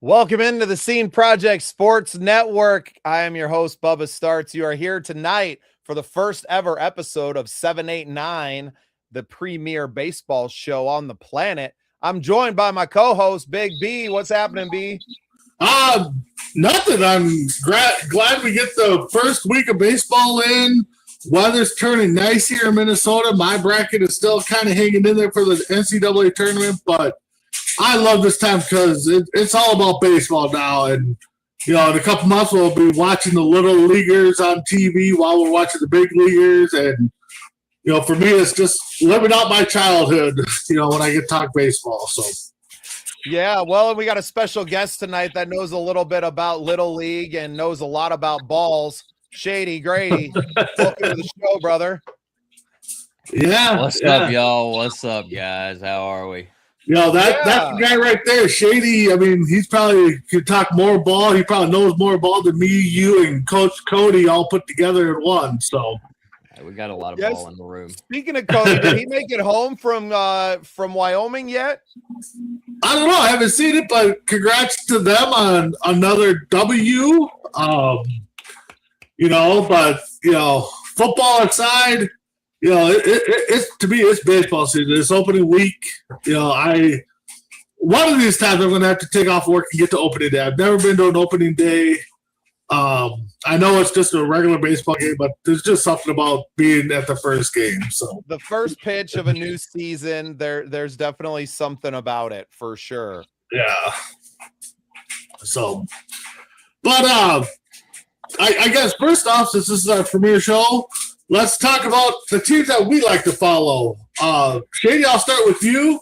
Welcome into the Scene Project Sports Network. I am your host, Bubba Startz. You are here tonight for the first ever episode of 789, the premier baseball show on the planet. I'm joined by my co-host, Big B. What's happening, B? Nothing. I'm glad we get the first week of baseball in. Weather's turning nice here in Minnesota. My bracket is still kind of hanging in there for the NCAA tournament, but I love this time because it's all about baseball now. And, in a couple months, we'll be watching the little leaguers on TV while we're watching the big leaguers. And, for me, it's just living out my childhood, when I get to talk baseball. So. Yeah, well, we got a special guest tonight that knows a little bit about Little League and knows a lot about balls. Shady Grady, welcome to the show, brother. Yeah. What's up, y'all? What's up, guys? How are we? That's the guy right there, Shady. I mean, he's probably could talk more ball. He probably knows more ball than me, you, and Coach Cody all put together in one. So we got a lot of ball in the room. Speaking of Cody, did he make it home from Wyoming yet? I don't know. I haven't seen it, but congrats to them on another W. Football aside, it's to me, it's baseball season. It's opening week. One of these times I'm going to have to take off work and get to opening day. I've never been to an opening day. I know it's just a regular baseball game, but there's just something about being at the first game. So the first pitch of a new season, there's definitely something about it for sure. Yeah. So, but I guess first off, since this is our premiere show, let's talk about the teams that we like to follow. Shady, I'll start with you.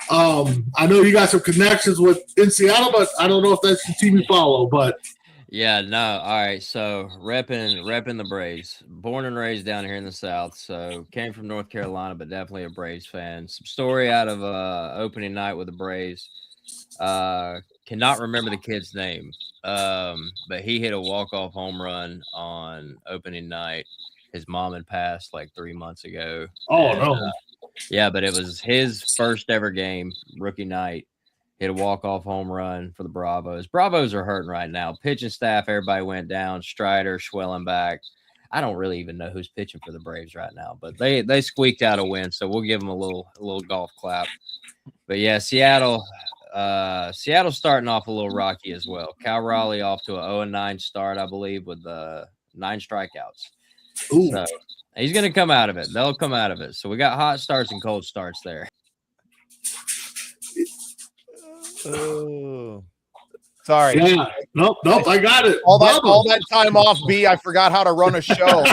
I know you got some connections in Seattle, but I don't know if that's the team you follow. But yeah, no, all right. So repping the Braves. Born and raised down here in the South. So came from North Carolina, but definitely a Braves fan. Some story out of opening night with the Braves. Cannot remember the kid's name, but he hit a walk-off home run on opening night. His mom had passed like 3 months ago. No. Yeah, but it was his first ever game, rookie night. Hit a walk-off home run for the Bravos. Bravos are hurting right now. Pitching staff, everybody went down. Strider, Schwellenbach. I don't really even know who's pitching for the Braves right now, but they squeaked out a win, so we'll give them a little golf clap. But yeah, Seattle's starting off a little rocky as well. Cal Raleigh off to a 0-9 start, I believe, with 9 strikeouts. Ooh. So he's going to come out of it. They'll come out of it. So we got hot starts and cold starts there. Oh, sorry. Yeah. Nope. I got it. All that time off, B. I forgot how to run a show.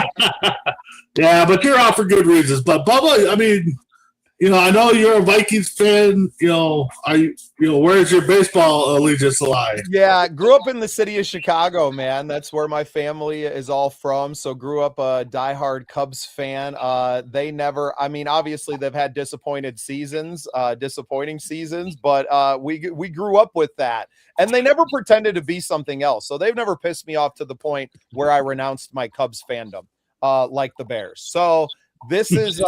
Yeah, but you're out for good reasons. But Bubba, I mean, I know you're a Vikings fan. Where's your baseball allegiance lie? Yeah, grew up in the city of Chicago, man. That's where my family is all from. So grew up a diehard Cubs fan. Obviously they've had disappointing seasons, but we grew up with that. And they never pretended to be something else. So they've never pissed me off to the point where I renounced my Cubs fandom, like the Bears. So this is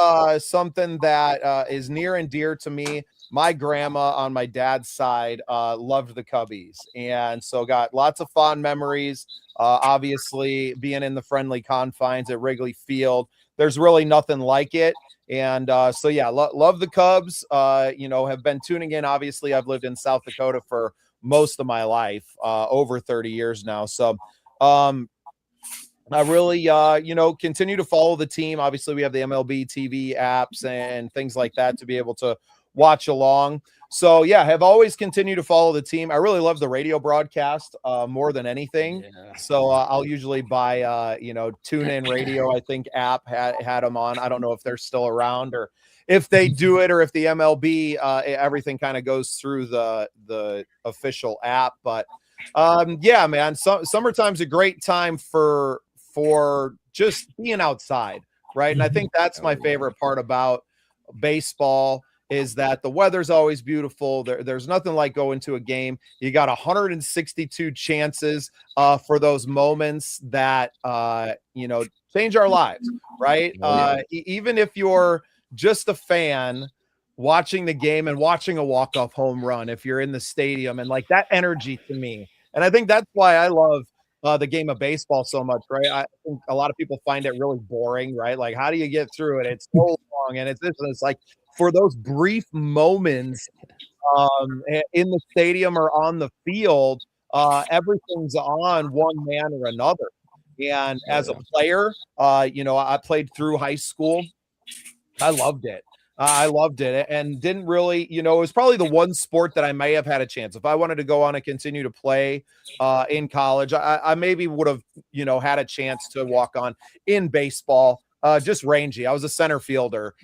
something that is near and dear to me. My grandma on my dad's side loved the Cubbies, and so got lots of fond memories. Obviously, being in the friendly confines at Wrigley Field, there's really nothing like it. And love the Cubs. Have been tuning in. Obviously, I've lived in South Dakota for most of my life, over 30 years now. So I really, continue to follow the team. Obviously, we have the MLB TV apps and things like that to be able to watch along. So, yeah, have always continued to follow the team. I really love the radio broadcast more than anything. Yeah. So I'll usually buy, TuneIn Radio, I think, app had them on. I don't know if they're still around or if they do it or if the MLB, everything kind of goes through the official app. But, yeah, man, summertime's a great time for just being outside, right? And I think that's my favorite part about baseball is that the weather's always beautiful. There's nothing like going to a game. You got 162 chances for those moments that, change our lives, right? Even if you're just a fan, watching the game and watching a walk-off home run if you're in the stadium, and like that energy to me. And I think that's why I love the game of baseball so much, right? I think a lot of people find it really boring, right? Like, how do you get through it? It's so long, and it's this, and it's like for those brief moments in the stadium or on the field, everything's on one man or another. And as a player, I played through high school. I loved it. I loved it and didn't really, it was probably the one sport that I may have had a chance. If I wanted to go on and continue to play in college, I maybe would have, had a chance to walk on in baseball. Just rangy. I was a center fielder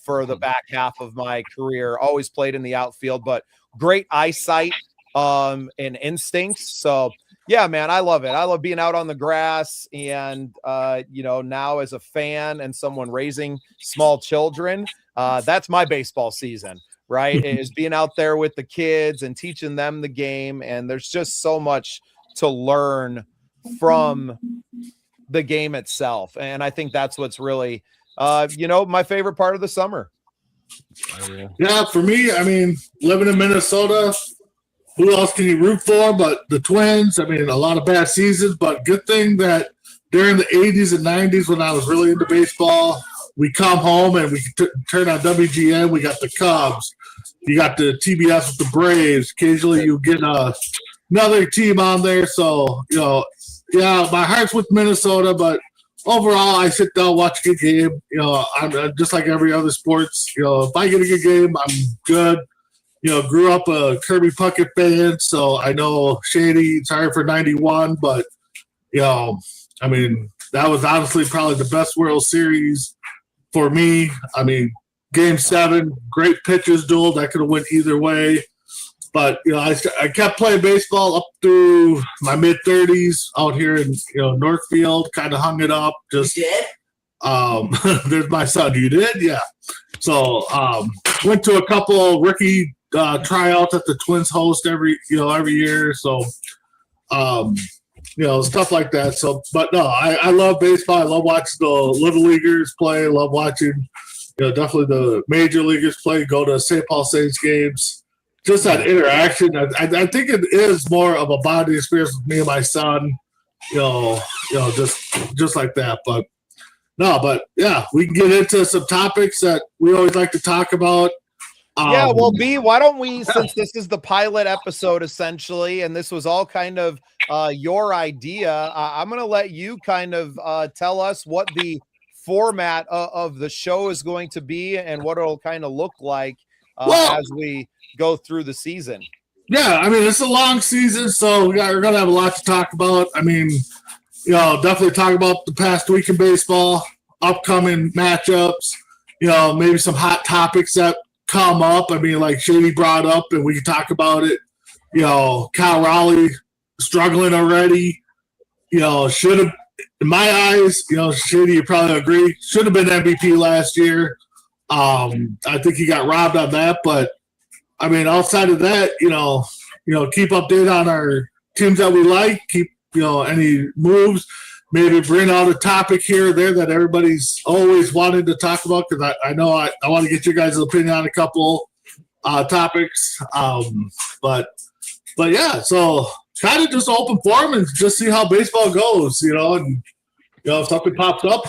for the back half of my career. Always played in the outfield, but great eyesight and instincts. So yeah, man, I love it. I love being out on the grass, and now as a fan and someone raising small children, that's my baseball season, right? Is being out there with the kids and teaching them the game. And there's just so much to learn from the game itself. And I think that's what's really, my favorite part of the summer. Yeah, for me, I mean, living in Minnesota, who else can you root for but the Twins? I mean, a lot of bad seasons, but good thing that during the 80s and 90s when I was really into baseball, we come home and we turn on WGN. We got the Cubs. You got the TBS with the Braves. Occasionally you get another team on there. So, yeah, my heart's with Minnesota, but overall, I sit down, watch a good game. I'm just like every other sports. If I get a good game, I'm good. Grew up a Kirby Puckett fan, so I know Shady, sorry for 91, but, I mean, that was honestly probably the best World Series for me. I mean, Game 7, great pitchers duel. That could have went either way. But, I kept playing baseball up through my mid-30s out here in, Northfield, kind of hung it up. Just, there's my son. You did? Yeah. So, went to a couple rookie tryouts that the Twins host every year. So, stuff like that. So, but no, I love baseball. I love watching the little leaguers play. I love watching, definitely the major leaguers play. Go to St. Paul Saints games. Just that interaction. I think it is more of a bonding experience with me and my son. Just like that. But no, but yeah, we can get into some topics that we always like to talk about. Yeah, well, B, why don't we, since this is the pilot episode essentially, and this was all kind of your idea, I'm going to let you kind of tell us what the format of the show is going to be and what it'll kind of look like as we go through the season. Yeah, I mean, it's a long season, so we're going to have a lot to talk about. I mean, definitely talk about the past week in baseball, upcoming matchups, maybe some hot topics that come up. I mean, like Shady brought up, and we can talk about it. Kyle Raleigh struggling already. Should have, in my eyes, Shady, you probably agree, should have been MVP last year. I think he got robbed on that, but I mean, outside of that, keep updated on our teams that we like. Keep any moves. Maybe bring out a topic here or there that everybody's always wanted to talk about, because I know I want to get your guys' opinion on a couple topics. But yeah, so kind of just open forum and just see how baseball goes, and if something pops up,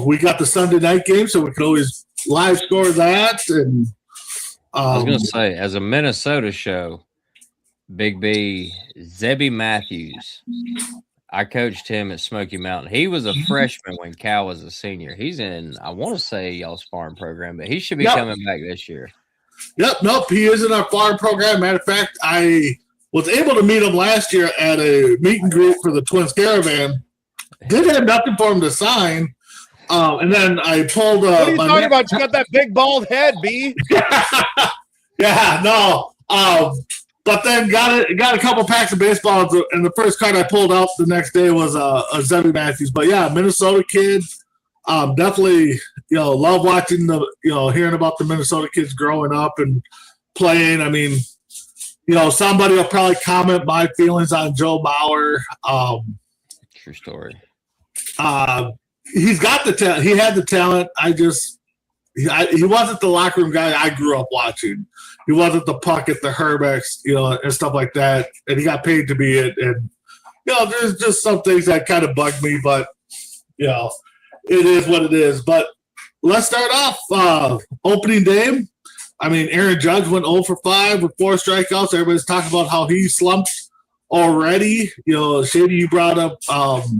we got the Sunday night game, so we can always live score that. And I was going to say, as a Minnesota show, Big B, Zebby Matthews, I coached him at Smoky Mountain. He was a freshman when Cal was a senior. He's in, I want to say, y'all's farm program, but he should be coming back this year. Yep, nope, he is in our farm program. Matter of fact, I was able to meet him last year at a meet and greet for the Twins Caravan. Did have nothing for him to sign. And then I told what are you talking about? You got that big bald head, B. Yeah, no. But then got a couple packs of baseballs, and the first card I pulled out the next day was a Zebby Matthews. But yeah, Minnesota kid. Definitely, love watching hearing about the Minnesota kids growing up and playing. I mean, somebody will probably comment my feelings on Joe Bauer. True story. He's got the talent. He had the talent. I just, he wasn't the locker room guy I grew up watching. He wasn't the Puckett, the Herbex, and stuff like that. And he got paid to be it. And, there's just some things that kind of bug me, but, it is what it is. But let's start off opening day. I mean, Aaron Judge went 0 for 5 with 4 strikeouts. Everybody's talking about how he slumped already. Shady, you brought up.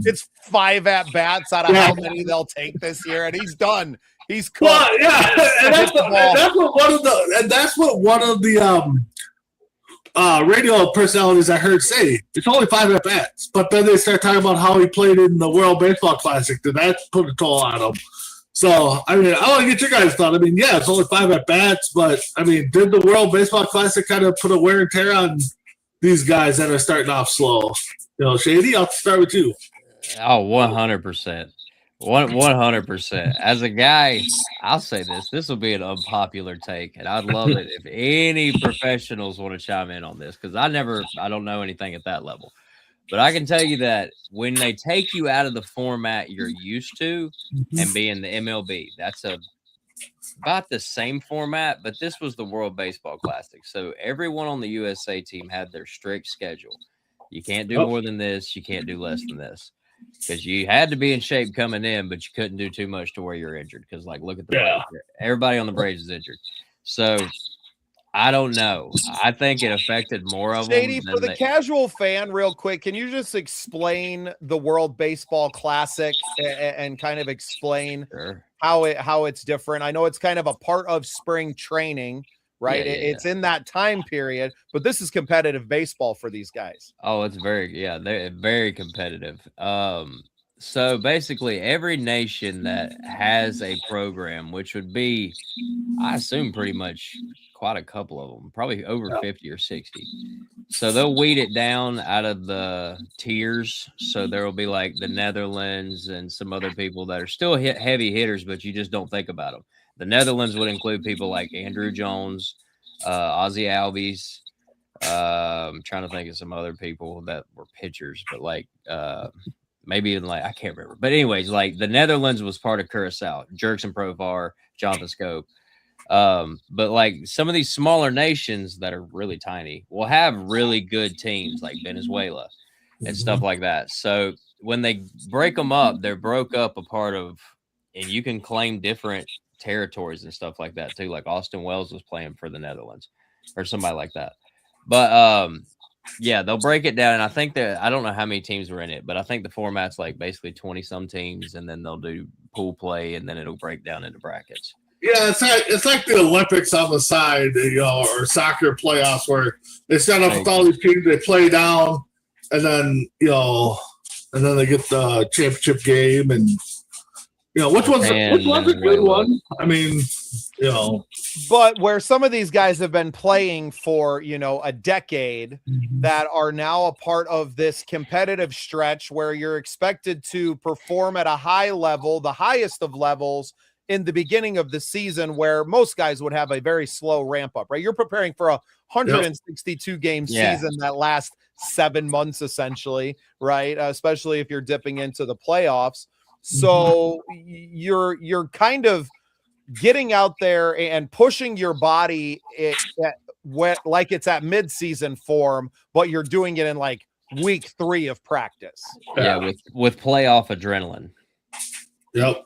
It's 5 at-bats out of how many they'll take this year, and he's done. He's cooked. Well, yeah, and that's what one of the radio personalities I heard say. It's only 5 at bats, but then they start talking about how he played in the World Baseball Classic. Did that put a toll on him? So, I mean, I want to get your guys' thought. I mean, yeah, it's only 5 at bats, but I mean, did the World Baseball Classic kind of put a wear and tear on these guys that are starting off slow? Shady, I'll start with you. Oh, 100%. 100%. As a guy, I'll say this will be an unpopular take, and I'd love it if any professionals want to chime in on this, because I don't know anything at that level. But I can tell you that when they take you out of the format you're used to and be in the MLB, that's about the same format, but this was the World Baseball Classic. So everyone on the USA team had their strict schedule. You can't do more than this. You can't do less than this. Because you had to be in shape coming in, but you couldn't do too much to where you're injured. Because, look at the Braves. Everybody on the Braves is injured. So, I don't know. I think it affected more of them. Shady, for the casual fan, real quick, can you just explain the World Baseball Classic and kind of explain how it's different? I know it's kind of a part of spring training, right? It's in that time period, but this is competitive baseball for these guys. Oh, it's they're very competitive. So basically every nation that has a program, which would be, I assume, pretty much quite a couple of them, probably over 50 or 60. So they'll weed it down out of the tiers. So there will be like the Netherlands and some other people that are still heavy hitters, but you just don't think about them. The Netherlands would include people like Andrew Jones, Ozzie Albies. I'm trying to think of some other people that were pitchers, but maybe even I can't remember. But anyways, the Netherlands was part of Curacao, Jerkson Profar, Jonathan Scope. But some of these smaller nations that are really tiny will have really good teams like Venezuela and stuff like that. So when they break them up, they're broke up a part of, and you can claim different territories and stuff like that too. Like Austin Wells was playing for the Netherlands or somebody like that. But they'll break it down, and I think that I don't know how many teams were in it, but I think the format's basically 20 some teams, and then they'll do pool play, and then it'll break down into brackets. Yeah, it's like the Olympics on the side, or soccer playoffs where they set up with all these teams, they play down, and then they get the championship game, and which one's a good one? I mean, But where some of these guys have been playing for, a decade, that are now a part of this competitive stretch where you're expected to perform at a high level, the highest of levels in the beginning of the season, where most guys would have a very slow ramp up, right? You're preparing for a 162 game season that lasts 7 months, essentially, right? Especially if you're dipping into the playoffs. So you're kind of getting out there and pushing your body like it's at mid-season form, but you're doing it in week 3 of practice. Yeah, with playoff adrenaline. Yep.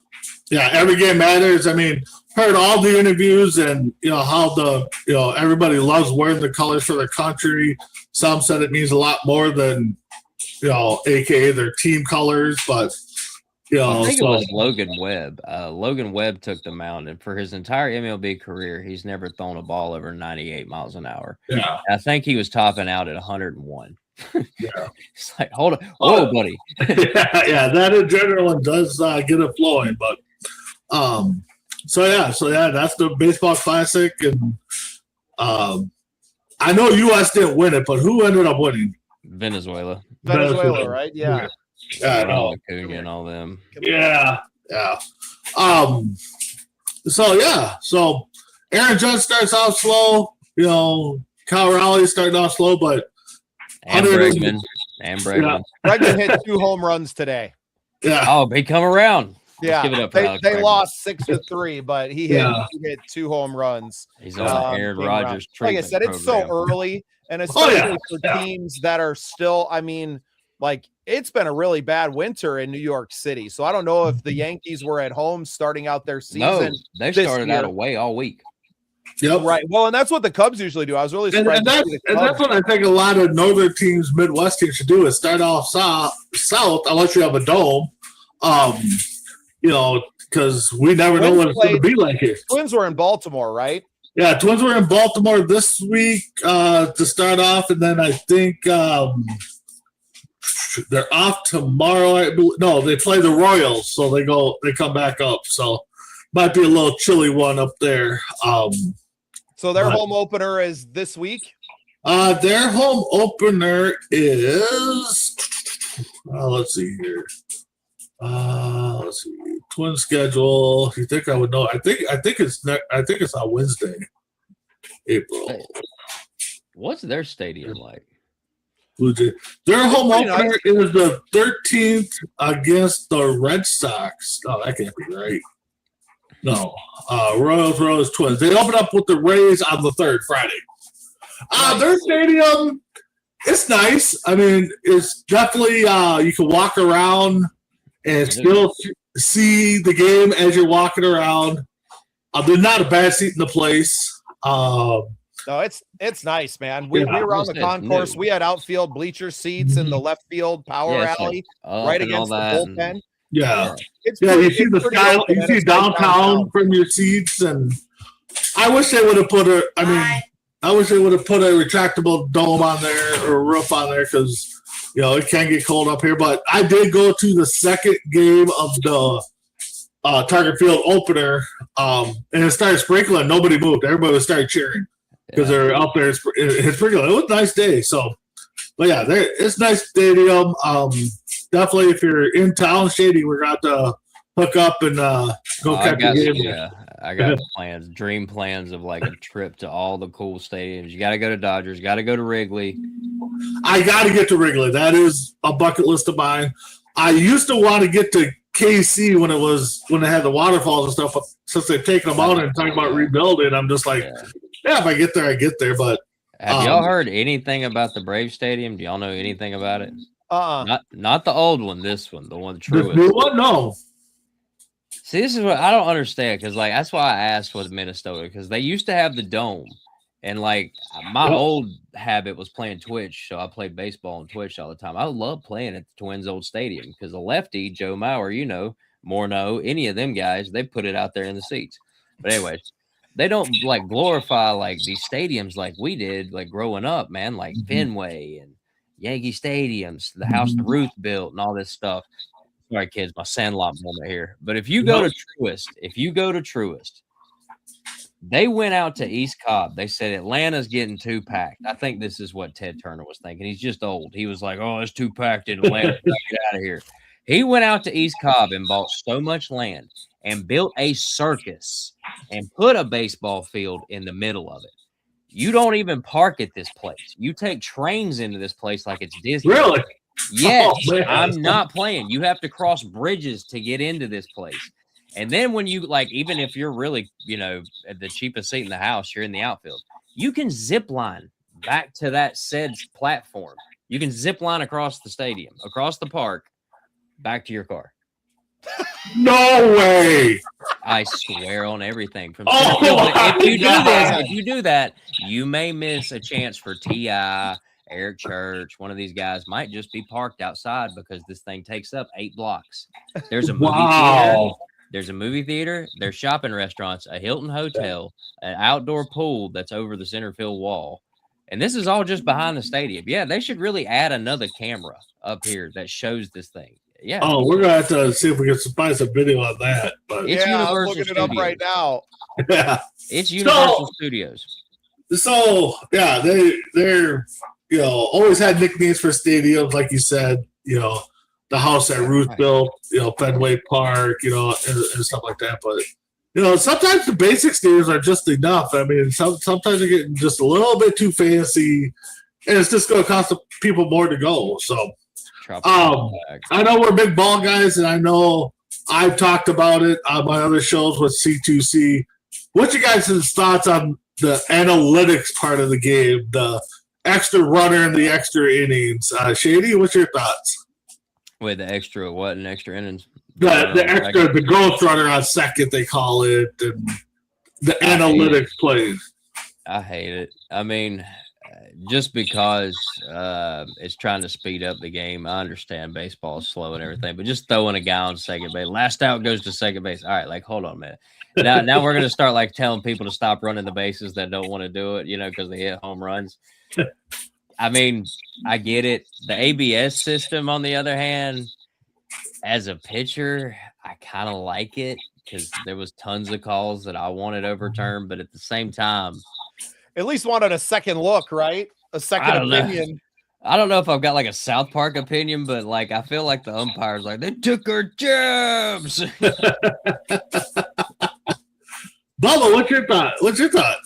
Yeah, every game matters. I mean, heard all the interviews and how everybody loves wearing the colors for their country. Some said it means a lot more than aka their team colors, but I think it was Logan Webb. Logan Webb took the mound, and for his entire MLB career, he's never thrown a ball over 98 miles an hour. Yeah, I think he was topping out at 101. Yeah, it's hold on, whoa, buddy. yeah, that adrenaline does get it flowing. But so that's the baseball classic, and I know U.S. didn't win it, but who ended up winning? Venezuela, right? Yeah. Acuna and all them. Yeah. So Aaron Judge starts off slow. Kyle Raleigh starting off slow, but Bregman. Bregman hit 2 home runs today. Yeah. Oh, he come around. Yeah, give it up for Alex they Bregman. lost 6-3, but he hit 2 home runs. He's on the Aaron Rodgers Like I treatment said, it's so program. early, and especially for teams that are still. I mean, like it's been a really bad winter in New York City, so I don't know if the Yankees were at home starting out their season. No, they started out away all week. Yep. Right. Well, and that's what the Cubs usually do. I was really surprised. And that's what I think a lot of northern teams, Midwest teams should do is start off south unless you have a dome. Because we never know what it's going to be like here. Twins were in Baltimore, right? Yeah, Twins were in Baltimore this week to start off, and then I think they're off tomorrow. No, they play the Royals, so they come back up. So might be a little chilly one up there. So their home opener is this week? Their home opener is let's see here. Let's see. Twin schedule. You think I would know? I think it's on Wednesday, April. What's their stadium like? Their home opener is the 13th against the Red Sox. Oh, that can't be right. No. Royals, Twins. They open up with the Rays on the 3rd, Friday. Their stadium, it's nice. I mean, it's definitely you can walk around and still see the game as you're walking around. There's not a bad seat in the place. No, it's nice, man. We were on the concourse. We had outfield bleacher seats in the left field power alley, right against the bullpen. Yeah. You see the sky, you see downtown from your seats, and I wish they would have put a retractable dome on there or a roof on there because it can get cold up here. But I did go to the second game of the Target Field opener, and it started sprinkling. Nobody moved. Everybody started cheering because they're out there. It's sprinkling. It was a nice day. So, but yeah, it's a nice stadium. Definitely, if you're in town, Shady, we're going to hook up and go catch the game. Yeah, I got dream plans of like a trip to all the cool stadiums. You got to go to Dodgers, got to go to Wrigley. I got to get to Wrigley. That is a bucket list of mine. I used to want to get to KC when they had the waterfalls and stuff. But since they've taken them out and talking about rebuilding, I'm just like, if I get there, I get there. But have y'all heard anything about the Brave Stadium? Do y'all know anything about it? Not the old one. This one, the one truest. The new one, no. See, this is what I don't understand because, like, that's why I asked with Minnesota because they used to have the dome, and like my old habit was playing Twitch, so I played baseball on Twitch all the time. I love playing at the Twins' old stadium because the lefty Joe Mauer, Morneau, any of them guys, they put it out there in the seats. But anyways, they don't like glorify like these stadiums like we did, like growing up, man, like Fenway and Yankee stadiums, the house the Ruth built, and all this stuff. Sorry, kids, my Sandlot moment here. But if you go to Truist, they went out to East Cobb. They said Atlanta's getting too packed. I think this is what Ted Turner was thinking. He's just old. He was like, "Oh, it's too packed in Atlanta. Get out of here." He went out to East Cobb and bought so much land and built a circus and put a baseball field in the middle of it. You don't even park at this place. You take trains into this place like it's Disney. Really? Yes, I'm not playing. You have to cross bridges to get into this place. And then when you even if you're really, at the cheapest seat in the house, you're in the outfield, you can zip line back to that said platform. You can zip line across the stadium, across the park, back to your car. No way. I swear on everything. If you do that, you may miss a chance for T.I., Eric Church. One of these guys might just be parked outside because this thing takes up 8 blocks. There's a movie theater. There's a movie theater. There's shopping restaurants, a Hilton hotel, an outdoor pool that's over the center field wall. And this is all just behind the stadium. Yeah, they should really add another camera up here that shows this thing. Yeah. Oh, we're gonna have to see if we can find some video on that. But it's Universal I'm looking it up right now. Yeah, it's Universal Studios. So yeah, they're always had nicknames for stadiums, like you said. The house that Ruth built, Fenway Park, and stuff like that. But sometimes the basic stadiums are just enough. I mean, sometimes they're getting just a little bit too fancy, and it's just going to cost the people more to go. So. I know we're big ball guys, and I know I've talked about it on my other shows with C2C. What's your guys' thoughts on the analytics part of the game, the extra runner and the extra innings? Shady, what's your thoughts? Wait, the extra what? An extra innings? The growth runner on second, they call it, and the analytics plays. I hate it. I mean, just because it's trying to speed up the game. I understand baseball is slow and everything, but just throwing a guy on second base. Last out goes to second base. All right, like, hold on a minute. Now we're going to start, like, telling people to stop running the bases that don't want to do it, because they hit home runs. I mean, I get it. The ABS system, on the other hand, as a pitcher, I kind of like it because there was tons of calls that I wanted overturned, but at the same time, at least wanted a second look, right? A second opinion. I don't know if I've got like a South Park opinion, but like I feel like the umpires, like, they took our jabs. Bubba, what's your thought?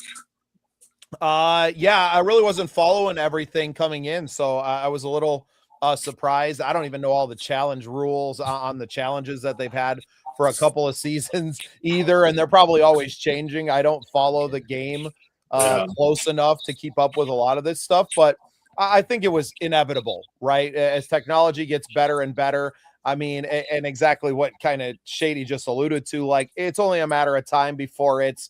Yeah, I really wasn't following everything coming in, so I was a little surprised. I don't even know all the challenge rules on the challenges that they've had for a couple of seasons either, and they're probably always changing. I don't follow the game close enough to keep up with a lot of this stuff, but I think it was inevitable, right? As technology gets better and better. I mean, and exactly what kind of Shady just alluded to, like, it's only a matter of time before it's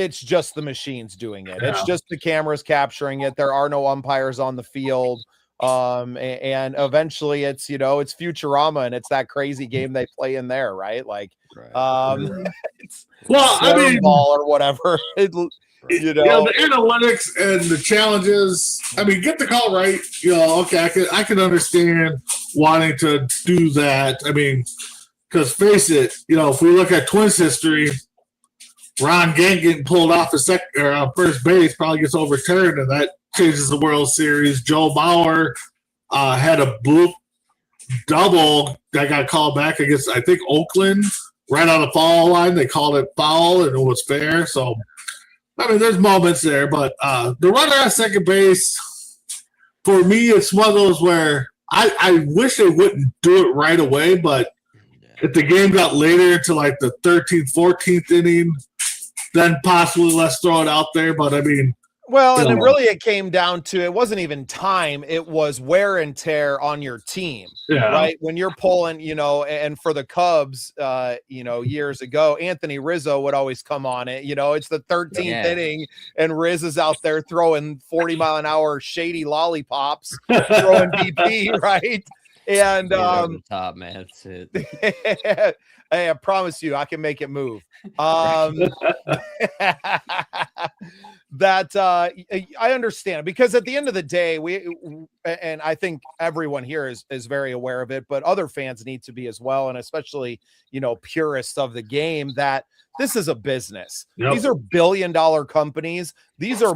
just the machines doing it. Yeah. It's just the cameras capturing it. There are no umpires on the field. And eventually it's, it's Futurama, and it's that crazy game they play in there, right? Like, it's ball or whatever. The analytics and the challenges. I mean, get the call right. Okay, I can understand wanting to do that. I mean, because face it, if we look at Twins history, Ron Gang getting pulled off first base probably gets overturned, and that changes the World Series. Joe Bauer had a bloop double that got called back against, I think, Oakland, right on the foul line. They called it foul, and it was fair. So, I mean, there's moments there, but the runner at second base, for me, it's one of those where I wish they wouldn't do it right away, but if the game got later into like the 13th, 14th inning, then possibly let's throw it out there. But I mean, well, and it came down to, it wasn't even time. It was wear and tear on your team, right? When you're pulling, and for the Cubs, years ago, Anthony Rizzo would always come on it. It's the 13th inning, and Riz is out there throwing 40-mile-an-hour shady lollipops, throwing BP, right? And top, man, that's it. Hey, I promise you, I can make it move. That I understand, because at the end of the day, and I think everyone here is very aware of it, but other fans need to be as well, and especially purists of the game, that this is a business. Yep. These are billion-dollar companies. These are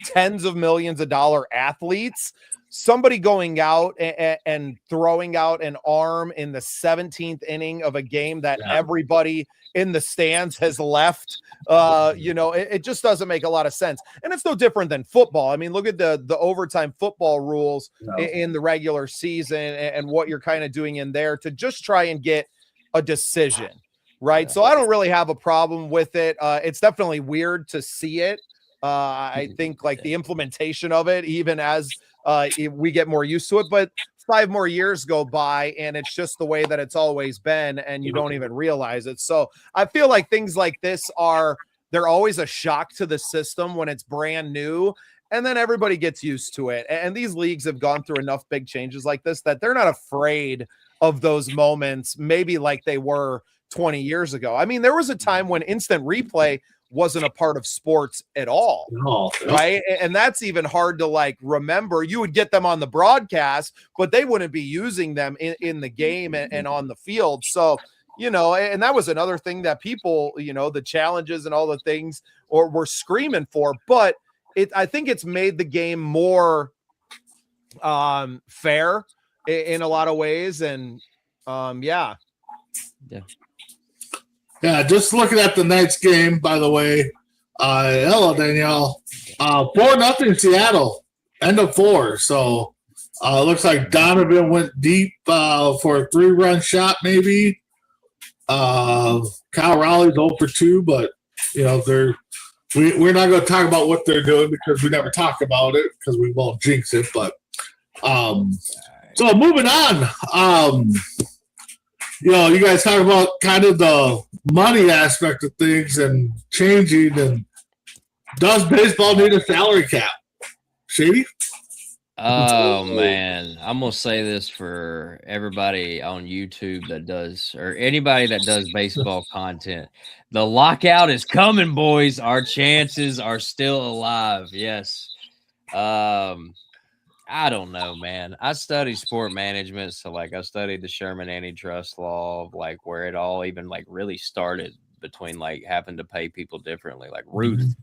tens of millions of dollar athletes. Somebody going out and throwing out an arm in the 17th inning of a game that everybody in the stands has left, it just doesn't make a lot of sense. And it's no different than football. I mean, look at the overtime football rules in the regular season and what you're kind of doing in there to just try and get a decision, right? So I don't really have a problem with it. It's definitely weird to see it. I think like the implementation of it, even as we get more used to it, but 5 more years go by and it's just the way that it's always been, and you don't even realize it. So I feel like things like this they're always a shock to the system when it's brand new, and then everybody gets used to it. And these leagues have gone through enough big changes like this that they're not afraid of those moments, maybe like they were 20 years ago. I mean, there was a time when instant replay wasn't a part of sports at all, right? And that's even hard to remember. You would get them on the broadcast, but they wouldn't be using them in the game and on the field. So, and that was another thing that people, the challenges and all the things were screaming for, but I think it's made the game more fair in a lot of ways. And Yeah, just looking at the night's game, by the way. Hello, Danielle. 4-0 Seattle. End of 4. So Looks like Donovan went deep for a 3-run shot, maybe. Kyle Rowley's 0 for 2, but we're not going to talk about what they're doing because we never talk about it because we won't jinx it. But so moving on, you guys talk about kind of the money aspect of things and changing. And does baseball need a salary cap? Shady? Oh man, I'm gonna say this for everybody on YouTube that does, or anybody that does baseball content. The lockout is coming, boys. Our chances are still alive. Yes. I don't know, man. I studied sport management, so like I studied the Sherman antitrust law, like where it all even like really started between like having to pay people differently, like Ruth.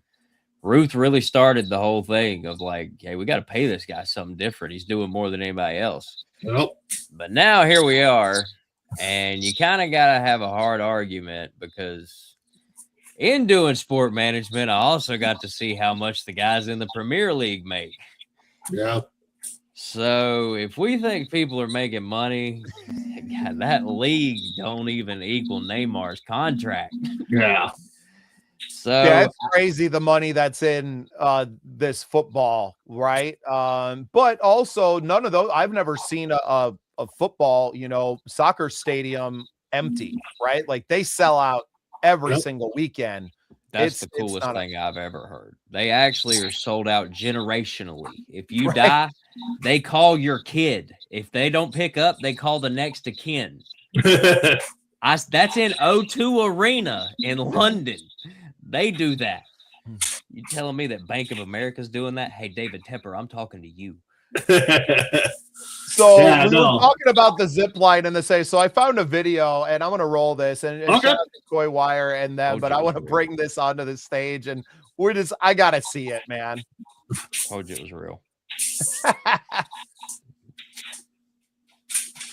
Ruth really started the whole thing of like, hey, we got to pay this guy something different. He's doing more than anybody else. Yep. But now here we are, and you kind of got to have a hard argument because in doing sport management, I also got to see how much the guys in the Premier League make. Yeah. So if we think people are making money, God, that league don't even equal Neymar's contract. Yeah. So yeah, it's crazy the money that's in this football, right? But also none of those. I've never seen a football, soccer stadium empty, right? Like they sell out every single weekend. That's the coolest thing I've ever heard. They actually are sold out generationally. If you die, they call your kid. If they don't pick up, they call the next of kin. That's in O2 Arena in London. They do that. You telling me that Bank of America's doing that? Hey, David Tepper, I'm talking to you. So we were talking about the zip line and so I found a video and I'm going to roll this and shout out to Coy Wire and them, but I want to bring this onto the stage and I got to see it, man. Told you it was real.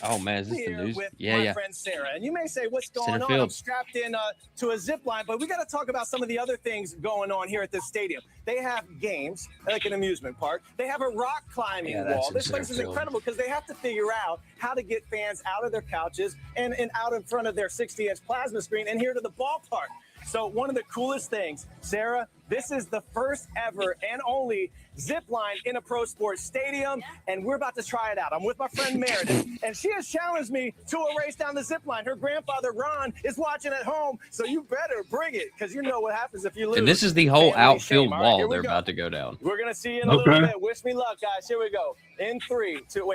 Oh man, is this the news? With my friend Sarah, and you may say, "What's going on?" I'm strapped in to a zip line, but we got to talk about some of the other things going on here at this stadium. They have games like an amusement park. They have a rock climbing wall. This place is incredible because they have to figure out how to get fans out of their couches and out in front of their 60-inch plasma screen and here to the ballpark. So one of the coolest things, Sarah, this is the first ever and only zip line in a pro sports stadium, and we're about to try it out. I'm with my friend Meredith, and she has challenged me to a race down the zip line. Her grandfather, Ron, is watching at home, so you better bring it, because you know what happens if you lose. And this is the whole outfield wall they're about to go down. We're going to see you in a little bit. Wish me luck, guys. Here we go. In 3, 2,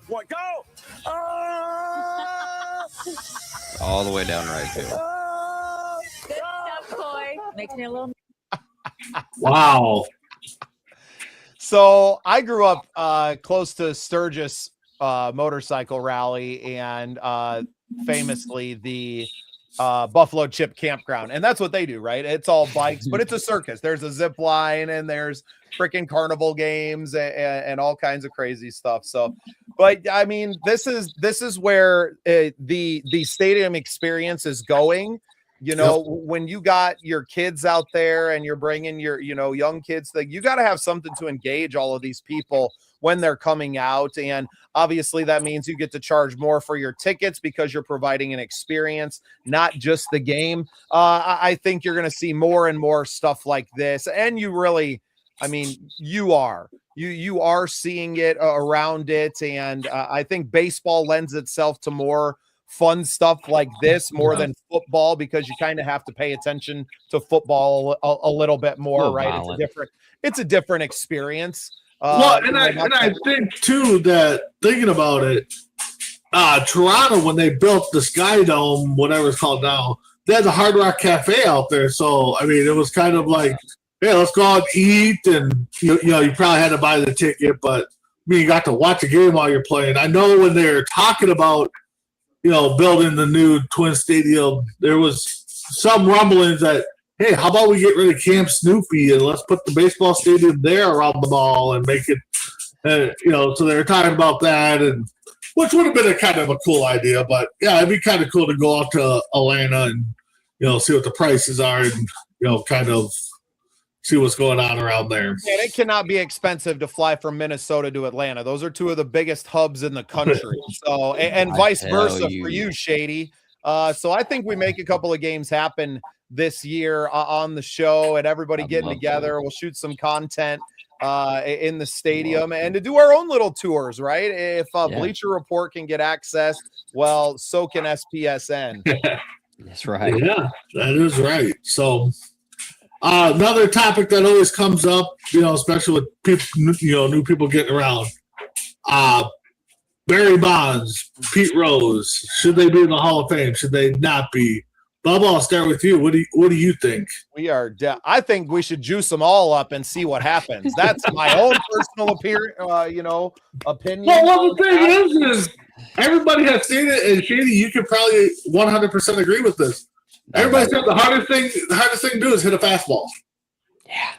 1, go! All the way down right field. Good stuff, Coy. Makes me a little. Wow. So I grew up close to Sturgis motorcycle rally and famously the Buffalo Chip Campground. And that's what they do, right? It's all bikes, but it's a circus. There's a zip line and there's freaking carnival games and all kinds of crazy stuff. So, but I mean, this is where the stadium experience is going. When you got your kids out there and you're bringing your, young kids, you got to have something to engage all of these people when they're coming out. And obviously that means you get to charge more for your tickets because you're providing an experience, not just the game. I think you're going to see more and more stuff like this. And you really, you are seeing it around it. And I think baseball lends itself to more fun stuff like this more than football because you kind of have to pay attention to football a little bit more, right? Violent. It's a different experience. I think too that thinking about it, Toronto, when they built the Sky Dome, whatever it's called now, they had the Hard Rock Cafe out there. So it was kind of like, hey, let's go out and eat, and you probably had to buy the ticket, but you got to watch a game while you're playing. I know when they're talking about building the new Twin Stadium, there was some rumblings that, hey, how about we get rid of Camp Snoopy and let's put the baseball stadium there around the mall and make it, so they were talking about that, and which would have been a kind of a cool idea. But yeah, it'd be kind of cool to go out to Atlanta and, see what the prices are and, kind of see what's going on around there. And it cannot be expensive to fly from Minnesota to Atlanta. Those are two of the biggest hubs in the country. So, and vice versa for you, Shady. So I think we make a couple of games happen this year on the show, and everybody getting together. We'll shoot some content in the stadium and to do our own little tours, right? If Bleacher Report can get access, well, so can SPSN. That's right. Yeah, that is right. So another topic that always comes up, especially with people, new people getting around. Barry Bonds, Pete Rose, should they be in the Hall of Fame? Should they not be? Bubba, I'll start with you. What do you think? We are. I think we should juice them all up and see what happens. That's my own personal opinion. Well, the thing is everybody has seen it, and Shady, you could probably 100% agree with this. Everybody said the hardest thing to do is hit a fastball. Yeah.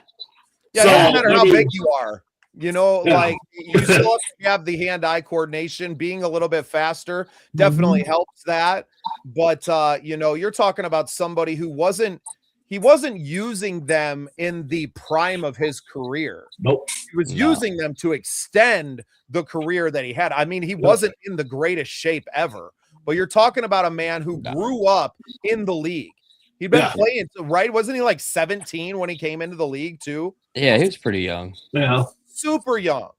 Yeah, so, it doesn't matter how big you are. Like you still have the hand-eye coordination. Being a little bit faster definitely helps that. But you're talking about somebody who wasn't using them in the prime of his career. Nope. He was using them to extend the career that he had. I mean, he wasn't in the greatest shape ever. But you're talking about a man who grew up in the league. He'd been playing, right? Wasn't he like 17 when he came into the league too? Yeah, he was pretty young. Yeah. Super young,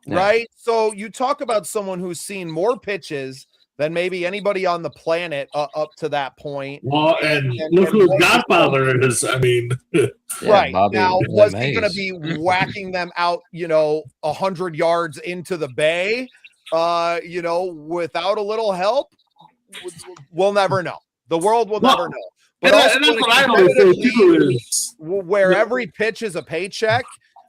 right? So you talk about someone who's seen more pitches than maybe anybody on the planet up to that point. Well, and look who his godfather is. I mean, right. Bobby Now, was he going to be whacking them out, 100 yards into the bay, without a little help? We'll never know. The world will never know. But and that's what I always say too is where every pitch is a paycheck.